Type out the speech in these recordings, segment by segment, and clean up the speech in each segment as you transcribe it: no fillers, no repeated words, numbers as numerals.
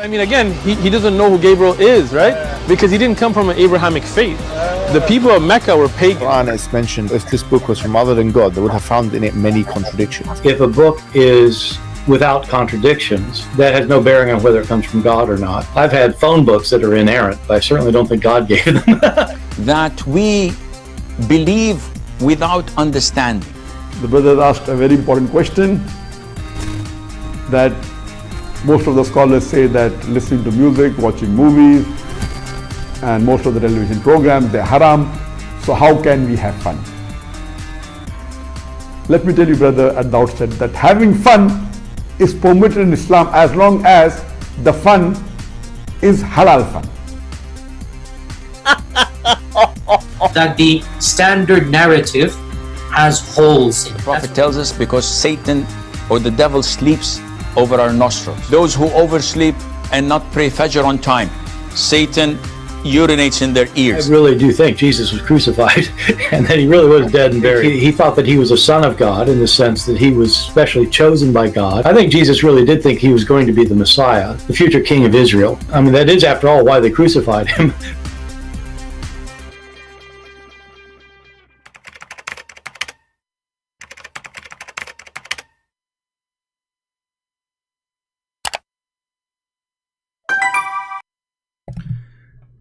I mean, again, he doesn't know who Gabriel is, right? Because he didn't come from an Abrahamic faith. The people of Mecca were pagan. Quran is mentioned, if this book was from other than God, they would have found in it many contradictions. If a book is without contradictions, that has no bearing on whether it comes from God or not. I've had phone books that are inerrant, but I certainly don't think God gave them. That we believe without understanding. The brother asked a very important question, that most of the scholars say that listening to music, watching movies, and most of the television programs, they're haram. So how can we have fun? Let me tell you, brother, at the outset that having fun is permitted in Islam as long as the fun is halal fun. That the standard narrative has holes in it. The Prophet tells us because Satan or the devil sleeps over our nostrils. Those who oversleep and not pray Fajr on time, Satan urinates in their ears. I really do think Jesus was crucified and that he really was dead and buried. He thought that he was a son of God in the sense that he was specially chosen by God. I think Jesus really did think he was going to be the Messiah, the future king of Israel. I mean, that is, after all, why they crucified him.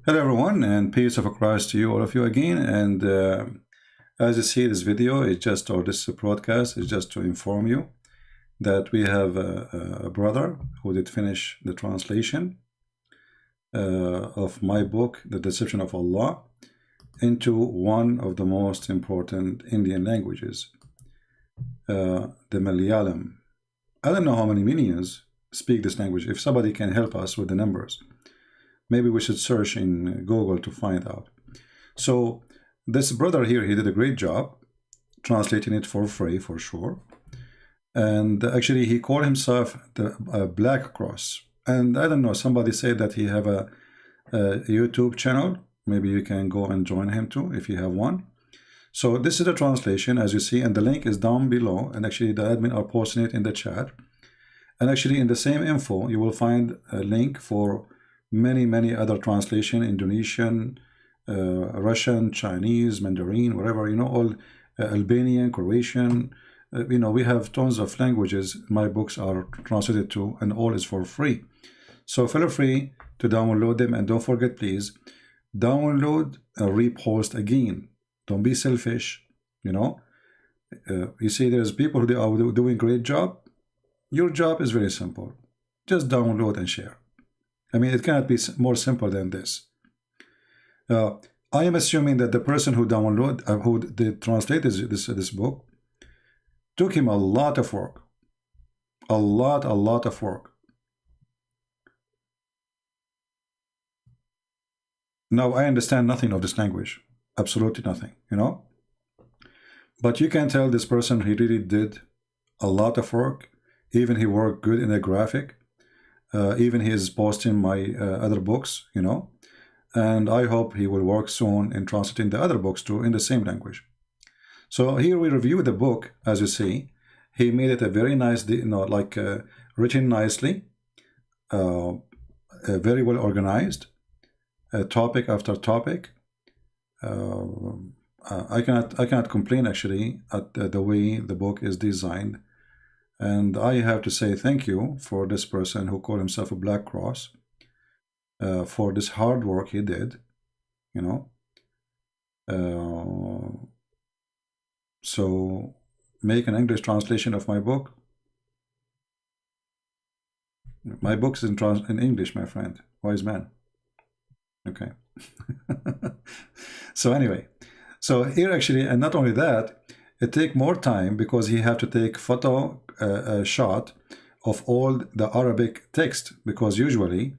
Hello everyone, and peace of Christ to you, all of you again. And as you see, this video is just, or this broadcast is just to inform you that we have a brother who did finish the translation of my book, The Deception of Allah, into one of the most important Indian languages, the Malayalam. I don't know how many Indians speak this language. If somebody can help us with the numbers, maybe we should search in Google to find out. So this brother here, he did a great job translating it for free, for sure. And actually he called himself the Black Cross. And I don't know, somebody said that he have a YouTube channel. Maybe you can go and join him too if you have one. So this is the translation, as you see, and the link is down below. And actually the admin are posting it in the chat. And actually in the same info, you will find a link for many other translation: Indonesian, Russian, Chinese, Mandarin, whatever, you know, all Albanian, Croatian, you know, we have tons of languages my books are translated to, and all is for free. So feel free to download them, and don't forget, please download and repost again. Don't be selfish, you know. You see, there's people who are doing great job. Your job is very simple: just download and share. I mean, it cannot be more simple than this. I am assuming that the person who who translated this book, took him a lot of work, a lot of work. Now, I understand nothing of this language, absolutely nothing, you know. But you can tell this person, he really did a lot of work. Even he worked good in the graphic. Even he is posting my other books, you know, and I hope he will work soon in translating the other books too in the same language. So here we review the book. As you see, he made it a very nice, you know, like written nicely, very well organized, topic after topic. I cannot complain actually at the way the book is designed. And I have to say thank you for this person who called himself a Black Cross, for this hard work he did, you know. So make an English translation of my book. My book is in English, my friend, wise man. Okay. So anyway, so here actually, and not only that, it take more time because he have to take photo shot of all the Arabic text, because usually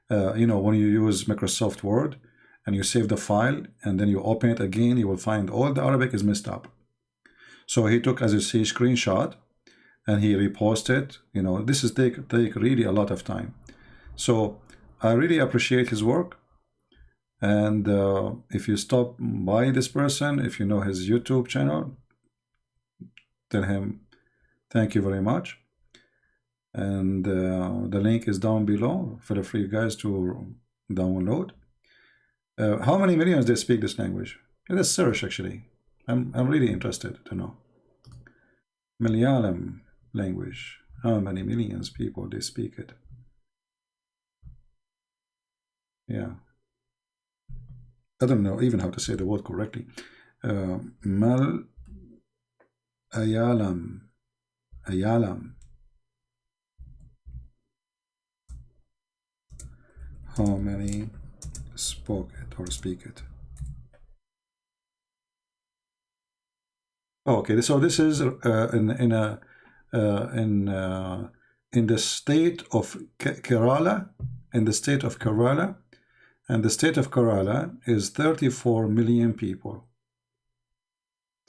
you know, when you use Microsoft Word and you save the file and then you open it again, you will find all the Arabic is messed up. So he took, as you see, screenshot and he reposted. You know, this is take really a lot of time. So I really appreciate his work. And if you stop by this person, if you know his YouTube channel, tell him thank you very much. And the link is down below. Feel free, guys, to download. How many millions they speak this language? Let's search, actually. I'm really interested to know. Malayalam language. How many millions people they speak it? Yeah. I don't know even how to say the word correctly. Malayalam. How many spoke it or speak it? Okay, so this is in the state of Kerala, and the state of Kerala is 34 million people.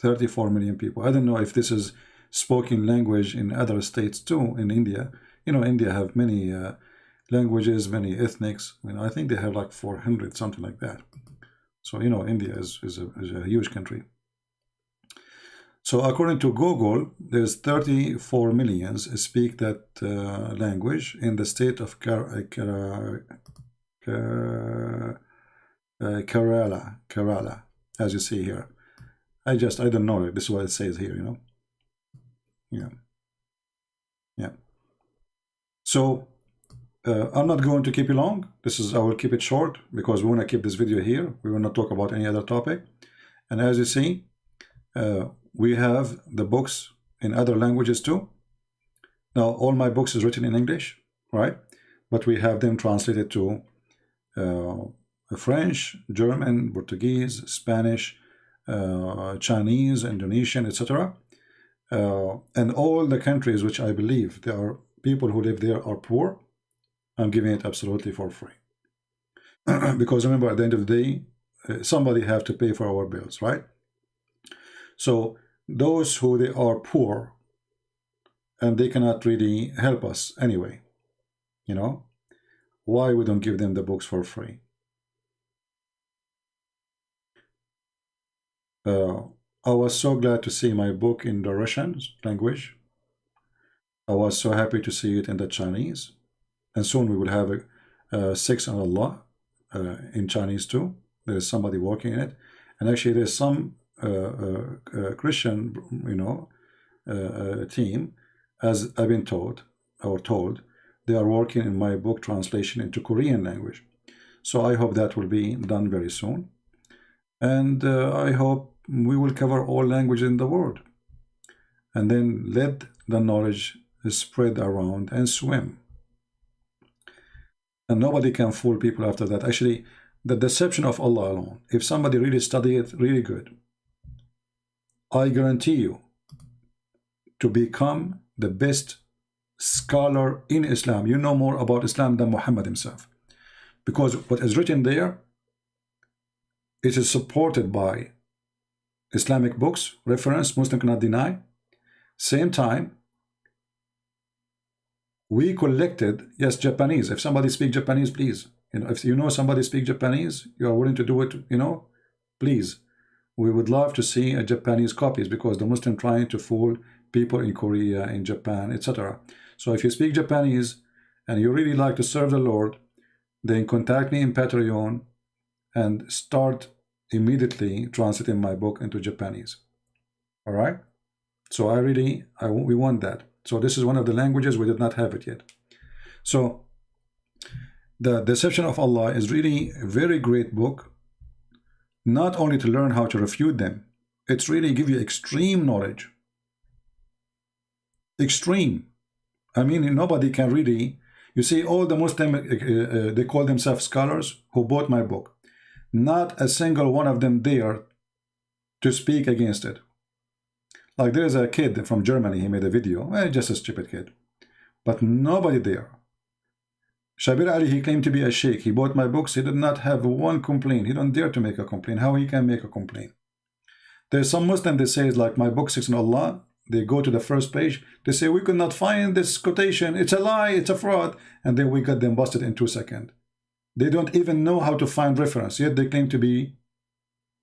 34 million people. I don't know if this is spoken language in other states too. In India, you know, India have many languages, many ethnics. I mean, I think they have like 400, something like that. So, you know, India is a huge country. So according to Google, there's 34 millions speak that language in the state of Kerala, as you see here. I don't know. This is what it says here, you know. Yeah. So I'm not going to keep it long. I will keep it short because we want to keep this video here. We will not talk about any other topic. And as you see, we have the books in other languages too. Now, all my books is written in English, right? But we have them translated to French, German, Portuguese, Spanish, Chinese, Indonesian, etc. And all the countries which I believe there are people who live there are poor, I'm giving it absolutely for free. Because remember, at the end of the day, somebody have to pay for our bills, right? So those who they are poor and they cannot really help us anyway, you know, why we don't give them the books for free? I was so glad to see my book in the Russian language. I was so happy to see it in the Chinese, and soon we will have a 6 on Allah in Chinese too. There's somebody working in it, and actually there's some Christian, you know, team, as I've been told, they are working in my book translation into Korean language. So I hope that will be done very soon, and I hope we will cover all languages in the world, and then let the knowledge spread around and swim. And nobody can fool people after that. Actually, the deception of Allah alone, if somebody really study it really good, I guarantee you to become the best scholar in Islam. You know more about Islam than Muhammad himself, because what is written there, it is supported by Islamic books, reference, Muslim cannot deny. Same time, we collected, yes, Japanese. If somebody speaks Japanese, please. You know, if you know somebody speaks Japanese, you are willing to do it, you know, please. We would love to see a Japanese copies, because the Muslim trying to fool people in Korea, in Japan, etc. So if you speak Japanese and you really like to serve the Lord, then contact me in Patreon and start immediately translating my book into Japanese. All right? So we want that. So this is one of the languages we did not have it yet. So the Deception of Allah is really a very great book, not only to learn how to refute them, it's really give you extreme knowledge. Extreme. I mean, nobody can really, you see, all the Muslim, they call themselves scholars who bought my book. Not a single one of them dare to speak against it. Like there's a kid from Germany, he made a video, just a stupid kid. But nobody there. Shabir Ali, he claimed to be a sheikh. He bought my books. He did not have one complaint. He don't dare to make a complaint. How he can make a complaint? There's some Muslim, they say, like my book, 6 in Allah. They go to the first page. They say, we could not find this quotation. It's a lie. It's a fraud. And then we got them busted in 2 seconds. They don't even know how to find reference. Yet they claim to be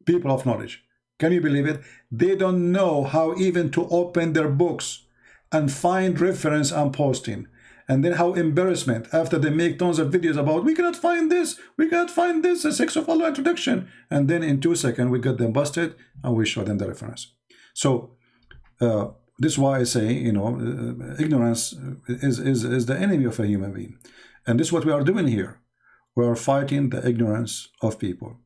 people of knowledge. Can you believe it? They don't know how even to open their books and find reference and posting. And then how embarrassment after they make tons of videos about we cannot find this, a sex of Allah introduction, and then in 2 seconds we get them busted and we show them the reference. So this is why I say, you know, ignorance is the enemy of a human being, and this is what we are doing here. We are fighting the ignorance of people.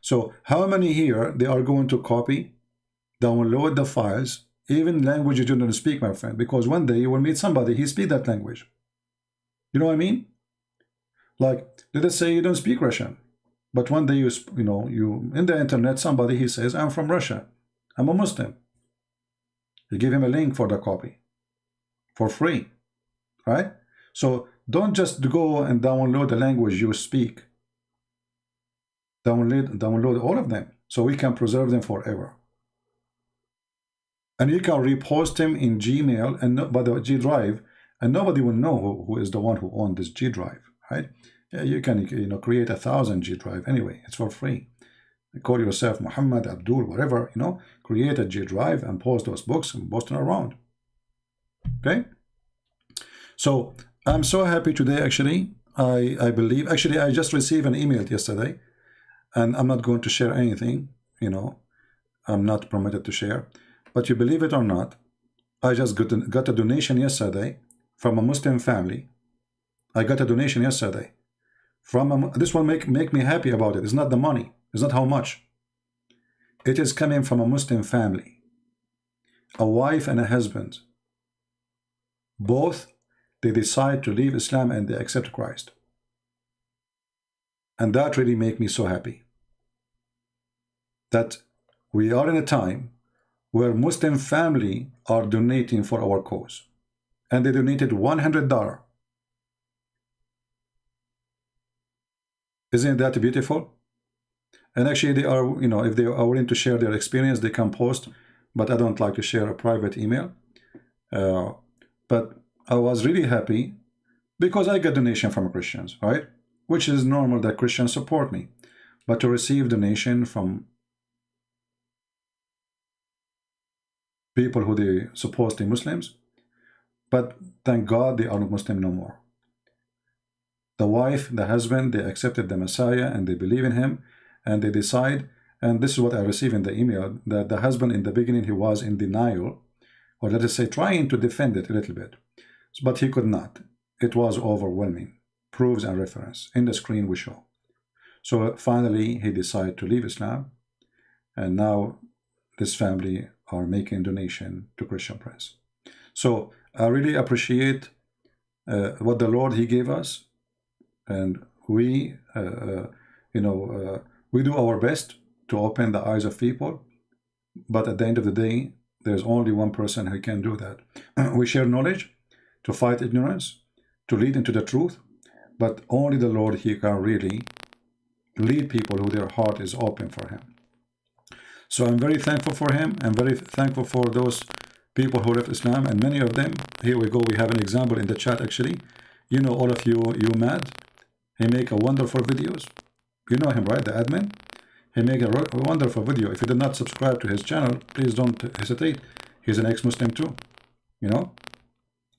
So how many here they are going to copy, download the files, even language you don't speak, my friend, because one day you will meet somebody he speaks that language. You know what I mean? Like, let us say you don't speak Russian, but one day you in the internet somebody he says, I'm from Russia, I'm a Muslim. You give him a link for the copy for free, right? So don't just go and download the language you speak. Download all of them so we can preserve them forever. And you can repost them in Gmail and by the G drive, and nobody will know who is the one who owned this G drive, right? You can create 1,000 G drive anyway. It's for free. Call yourself Muhammad, Abdul, whatever, create a G drive and post those books and post them around. Okay? So I'm so happy today, actually. I believe, actually, I just received an email yesterday, and I'm not going to share anything, I'm not permitted to share. But you believe it or not, I just got a donation yesterday from a Muslim family. I got a donation yesterday from this will make me happy about it. It's not the money. It's not how much. It is coming from a Muslim family, a wife and a husband. Both, they decide to leave Islam and they accept Christ. And that really makes me so happy. That we are in a time where Muslim family are donating for our cause. And they donated $100. Isn't that beautiful? And actually they are, if they are willing to share their experience, they can post, but I don't like to share a private email. But I was really happy because I get donation from Christians, right? Which is normal that Christians support me. But to receive donation from people who they supposedly Muslims, but thank God they are not Muslim no more. The wife, the husband, they accepted the Messiah and they believe in him, and they decide, and this is what I received in the email, that the husband in the beginning he was in denial, or let us say trying to defend it a little bit, but he could not. It was overwhelming. Proofs and reference in the screen we show. So finally he decided to leave Islam, and now this family are making donation to Christian Prince. So I really appreciate what the Lord he gave us, and we we do our best to open the eyes of people, but at the end of the day there's only one person who can do that. We share knowledge to fight ignorance, to lead into the truth, but only the Lord he can really lead people who their heart is open for him. So I'm very thankful for him. I'm very thankful for those people who left Islam, and many of them, here we go, we have an example in the chat actually. All of you Mad, he make a wonderful videos. You know him, right? The admin. He make a wonderful video. If you did not subscribe to his channel, please don't hesitate. He's an ex-Muslim too.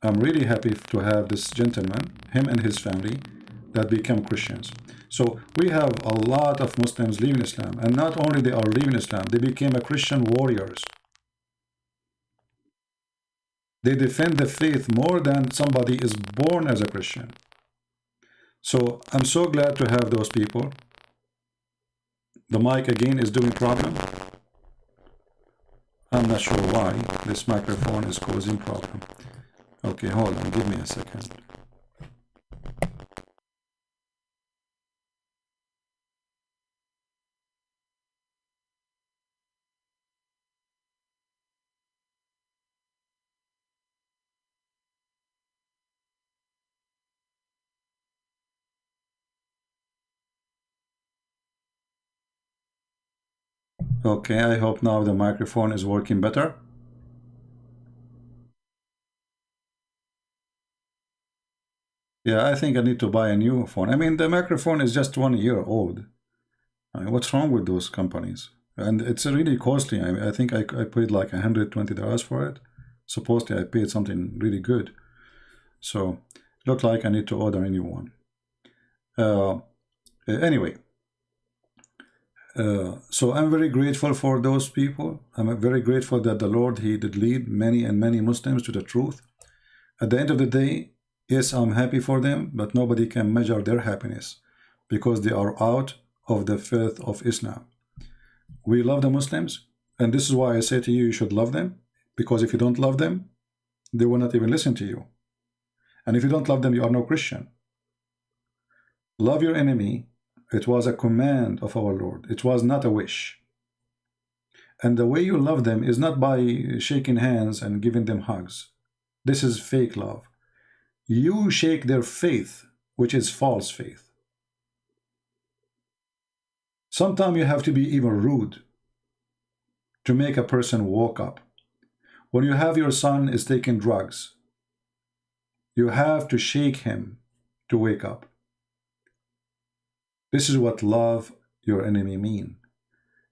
I'm really happy to have this gentleman, him and his family, that become Christians. So we have a lot of Muslims leaving Islam, and not only they are leaving Islam, they became a Christian warriors. They defend the faith more than somebody is born as a Christian. So I'm so glad to have those people. The mic again is doing problem. I'm not sure why this microphone is causing problem. Okay, hold on, give me a second. Okay, I hope now the microphone is working better. Yeah, I think I need to buy a new phone. I mean, the microphone is just 1 year old. I mean, what's wrong with those companies? And it's really costly. I think I paid like $120 for it. Supposedly I paid something really good. So Look like I need to order a new one. Anyway, so I'm very grateful for those people. I'm very grateful that the Lord, He did lead many and many Muslims to the truth. At the end of the day, yes, I'm happy for them, but nobody can measure their happiness because they are out of the faith of Islam. We love the Muslims, and this is why I say to you, you should love them, because if you don't love them, they will not even listen to you. And if you don't love them, you are no Christian. Love your enemy. It was a command of our Lord. It was not a wish. And the way you love them is not by shaking hands and giving them hugs. This is fake love. You shake their faith, which is false faith. Sometimes you have to be even rude to make a person wake up. When you have your son is taking drugs, you have to shake him to wake up. This is what love your enemy mean.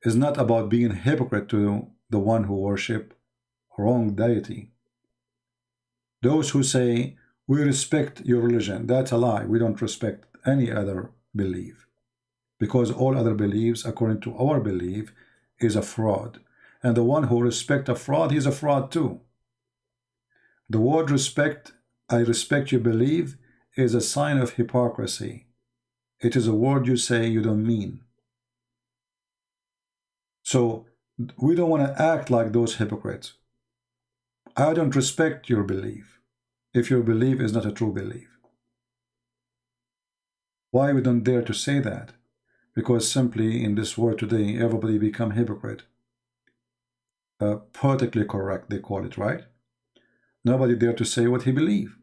It's not about being a hypocrite to the one who worship wrong deity. Those who say, we respect your religion, that's a lie. We don't respect any other belief. Because all other beliefs, according to our belief, is a fraud. And the one who respects a fraud, he's a fraud too. The word respect, I respect your belief, is a sign of hypocrisy. It is a word you say you don't mean. So we don't want to act like those hypocrites. I don't respect your belief if your belief is not a true belief. Why we don't dare to say that? Because simply in this world today, everybody become hypocrite. Politically correct, they call it, right? Nobody dare to say what he believe.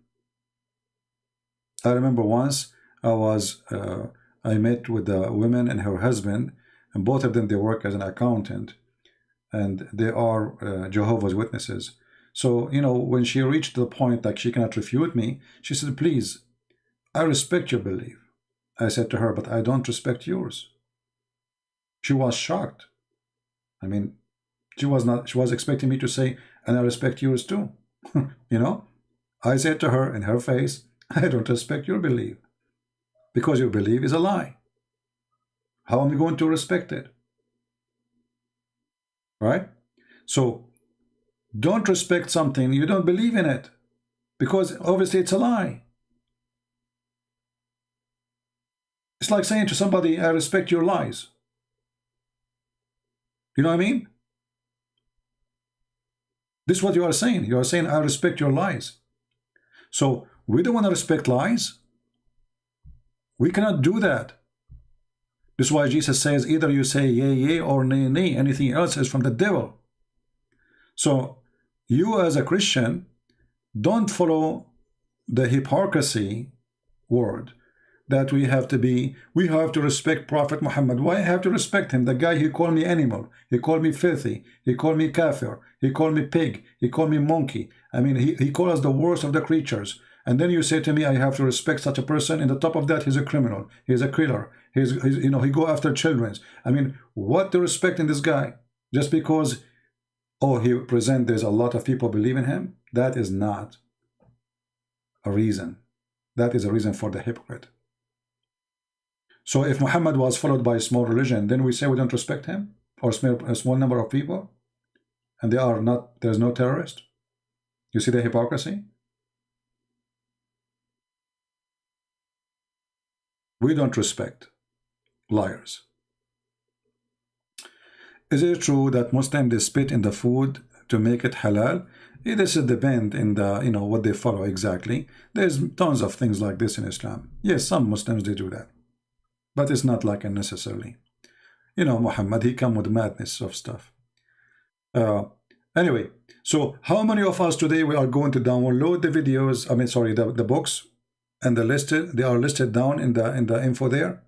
I remember once I met with a woman and her husband, and both of them, they work as an accountant, and they are Jehovah's Witnesses. So, you know, when she reached the point like she cannot refute me, she said, please, I respect your belief. I said to her, but I don't respect yours. She was shocked. I mean, she was expecting me to say, and I respect yours too. You know, I said to her in her face, I don't respect your belief because your belief is a lie. How am I going to respect it? Right? So don't respect something you don't believe in it because obviously it's a lie. It's like saying to somebody, I respect your lies. You know what I mean? This is what you are saying. You are saying, I respect your lies. So we don't want to respect lies. We cannot do that. This is why Jesus says, either you say yea, yea, or nay, nay. Anything else is from the devil. So you as a Christian, don't follow the hypocrisy word that we have to respect Prophet Muhammad. Why I have to respect him? The guy, he called me animal, he called me filthy, he called me kafir, he called me pig, he called me monkey. I mean, he called us the worst of the creatures. And then you say to me, I have to respect such a person. And the top of that, he's a criminal, he's a killer, he's you know, he go after children. I mean, what to respect in this guy? Just because, oh, he present there's a lot of people believe in him? That is not a reason. That is a reason for the hypocrite. So if Muhammad was followed by a small religion, then we say we don't respect him, or a small number of people, and they are not, there's no terrorist. You see the hypocrisy? We don't respect liars. Is it true that Muslims, they spit in the food to make it halal? This is depend in the, you know, what they follow exactly. There's tons of things like this in Islam. Yes, some Muslims, they do that. But it's not like unnecessarily. You know, Muhammad, he come with madness of stuff. Anyway, so how many of us today we are going to download the videos, I mean, sorry, the books, and they are listed down in the info there,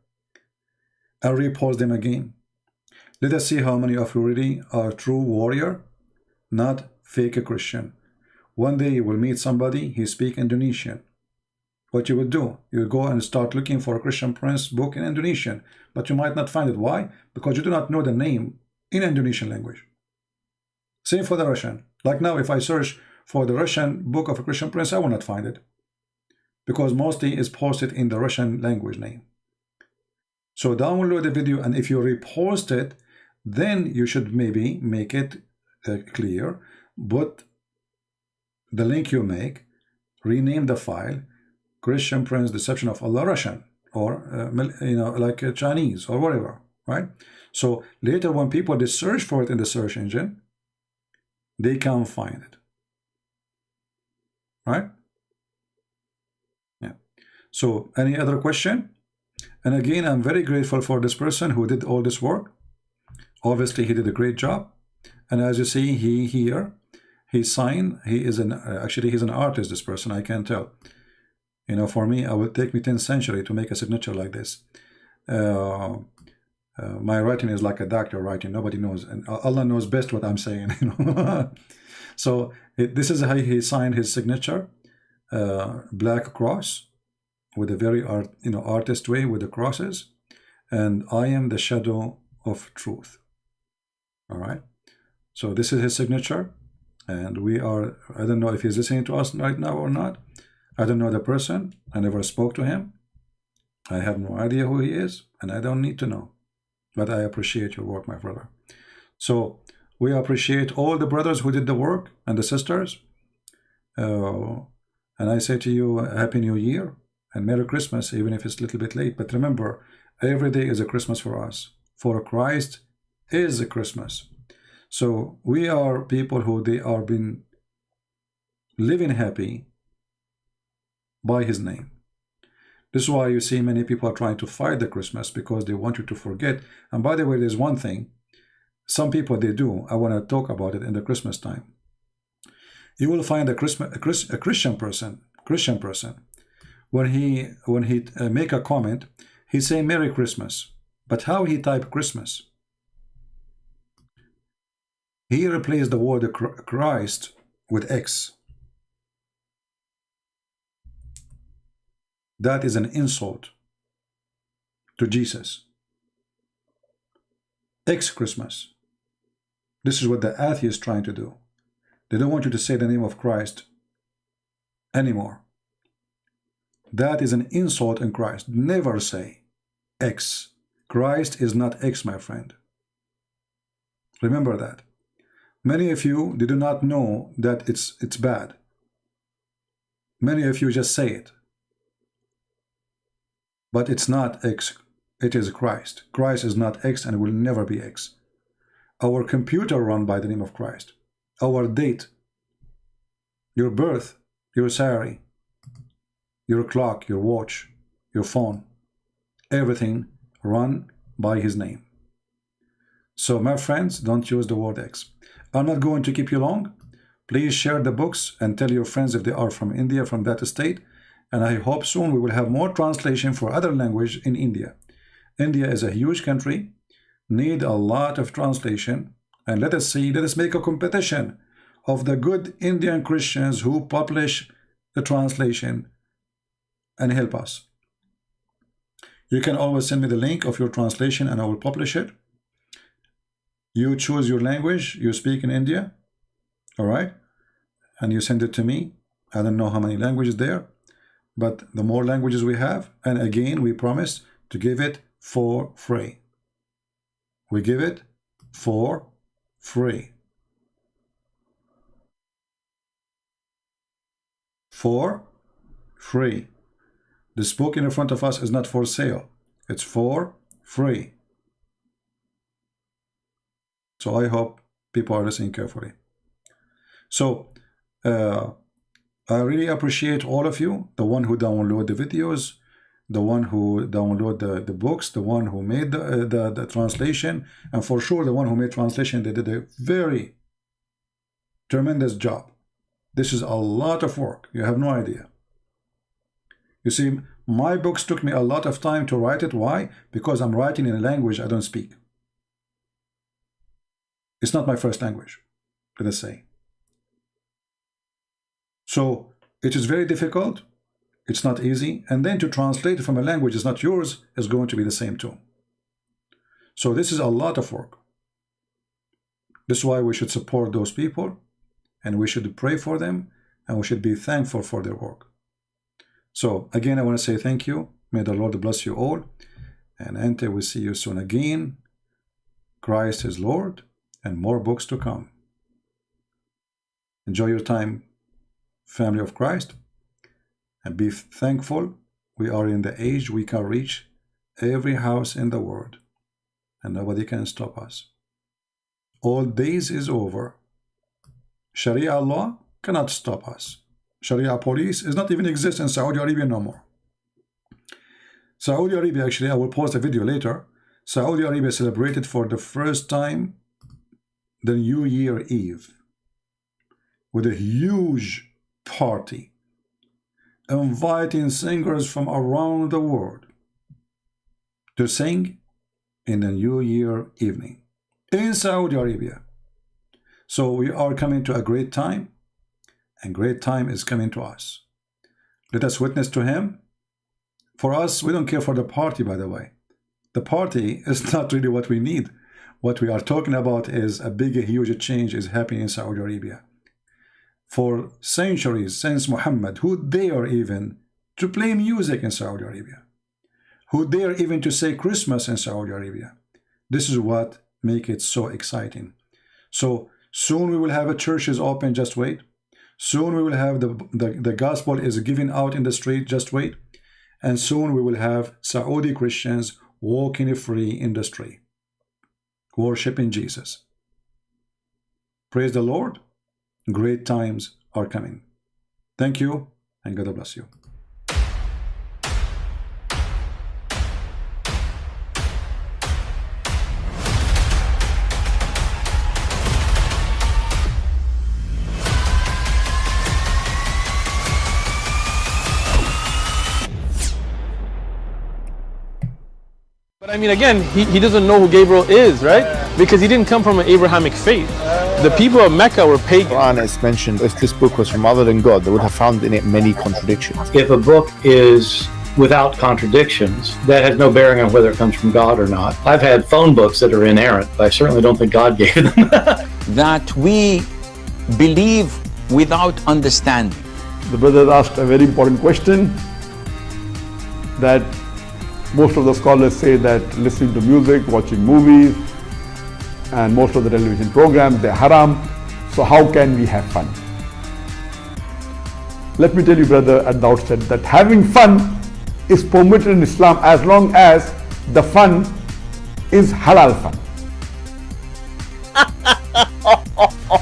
and repost them again. Let us see how many of you really are true warrior, not fake Christian. One day you will meet somebody, he speak Indonesian. What you will do, you will go and start looking for a Christian Prince book in Indonesian, but you might not find it. Why? Because you do not know the name in Indonesian language. Same for the Russian. Like now, if I search for the Russian book of a Christian Prince, I will not find it. because mostly is posted in the Russian language name. So download the video, and if you repost it, then you should maybe make it clear, but the link you make, rename the file Christian Prince Deception of Allah Russian, or like Chinese or whatever, right? So later when people they search for it in the search engine, they can't find it, right? Yeah. So any other question? And again, I'm very grateful for this person who did all this work. Obviously he did a great job, and as you see, he signed. He is an actually he's an artist, this person. I can tell. You know, for me, it would take me 10th century to make a signature like this. My writing is like a doctor writing. Nobody knows, and Allah knows best what I'm saying. You know. So this is how he signed his signature, black cross, with a very artist way with the crosses, and I am the shadow of truth. All right. So this is his signature, and we are. I don't know if he's listening to us right now or not. I don't know the person. I never spoke to him. I have no idea who he is, and I don't need to know. But I appreciate your work, my brother. So we appreciate all the brothers who did the work and the sisters. And I say to you, Happy New Year and Merry Christmas, even if it's a little bit late. But remember, every day is a Christmas for us. For Christ is a Christmas. So we are people who they are been living happy by his name. This is why you see many people are trying to fight the Christmas, because they want you to forget. And by the way, there's one thing some people they do. I want to talk about it in the Christmas time. You will find a Christian person when he make a comment, he say Merry Christmas, but how he type Christmas? He replaced the word Christ with X. That is an insult to Jesus. X Christmas. This is what the atheists trying to do. They don't want you to say the name of Christ anymore. That is an insult in Christ. Never say X. Christ is not X, my friend. Remember that. Many of you, they do not know that it's bad. Many of you just say it. But it's not X, it is Christ. Christ is not X and will never be X. Our computer run by the name of Christ. Our date, your birth, your salary, your clock, your watch, your phone, everything run by his name. So my friends, don't use the word X. I'm not going to keep you long. Please share the books and tell your friends if they are from India, from that state. And I hope soon we will have more translation for other language in India. India is a huge country, need a lot of translation. And let us make a competition of the good Indian Christians who publish the translation and help us. You can always send me the link of your translation and I will publish it. You choose your language you speak in India, all right? And you send it to me. I don't know how many languages there, but the more languages we have, and again, we promise to give it for free. We give it for free. For free. This book in front of us is not for sale. It's for free. So I hope people are listening carefully. So I really appreciate all of you, the one who download the videos, the one who download the books, the one who made the translation, and for sure the one who made translation, they did a very tremendous job. This is a lot of work. You have no idea. You see, my books took me a lot of time to write it. Why? Because I'm writing in a language I don't speak. It's not my first language, let us say. So it is very difficult. It's not easy. And then to translate from a language is not yours is going to be the same too. So this is a lot of work. This is why we should support those people and we should pray for them and we should be thankful for their work. So again, I want to say thank you. May the Lord bless you all. And until we see you soon again, Christ is Lord, and more books to come. Enjoy your time, family of Christ, and be thankful. We are in the age we can reach every house in the world, and nobody can stop us. All days is over. Sharia law cannot stop us. Sharia police does not even exist in Saudi Arabia no more. Saudi Arabia, actually, I will post a video later. Saudi Arabia celebrated for the first time the New Year Eve with a huge party, inviting singers from around the world to sing in the New Year evening in Saudi Arabia. So we are coming to a great time, and great time is coming to us. Let us witness to him. For us, we don't care for the party, by the way. The party is not really what we need. What we are talking about is a big, huge change is happening in Saudi Arabia. For centuries since Muhammad, who dare even to play music in Saudi Arabia? Who dare even to say Christmas in Saudi Arabia? This is what makes it so exciting. So soon we will have a churches open, just wait. Soon we will have the gospel is given out in the street, just wait. And soon we will have Saudi Christians walking free in the street, worshiping Jesus. Praise the Lord. Great times are coming. Thank you, and God bless you. But I mean, again, he doesn't know who Gabriel is, right? Because he didn't come from an Abrahamic faith. The people of Mecca were pagan. Quran is mentioned, if this book was from other than God, they would have found in it many contradictions. If a book is without contradictions, that has no bearing on whether it comes from God or not. I've had phone books that are inerrant, but I certainly don't think God gave them. That we believe without understanding. The brother asked a very important question, that most of the scholars say that listening to music, watching movies, and most of the television programs, they're haram. So how can we have fun? Let me tell you, brother, at the outset that having fun is permitted in Islam as long as the fun is halal fun.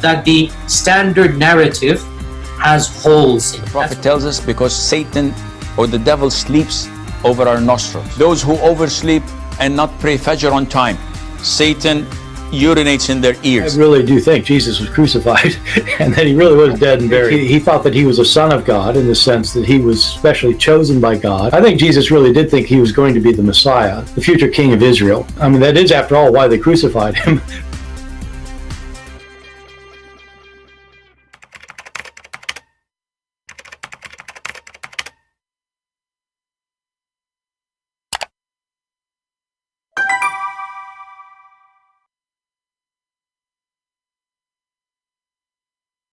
That the standard narrative has holes in it. The Prophet tells us because Satan or the devil sleeps over our nostrils. Those who oversleep and not pray Fajr on time, Satan urinates in their ears. I really do think Jesus was crucified and that he really was dead and buried. He thought that he was a son of God in the sense that he was specially chosen by God. I think Jesus really did think he was going to be the Messiah, the future king of Israel. I mean, that is, after all, why they crucified him.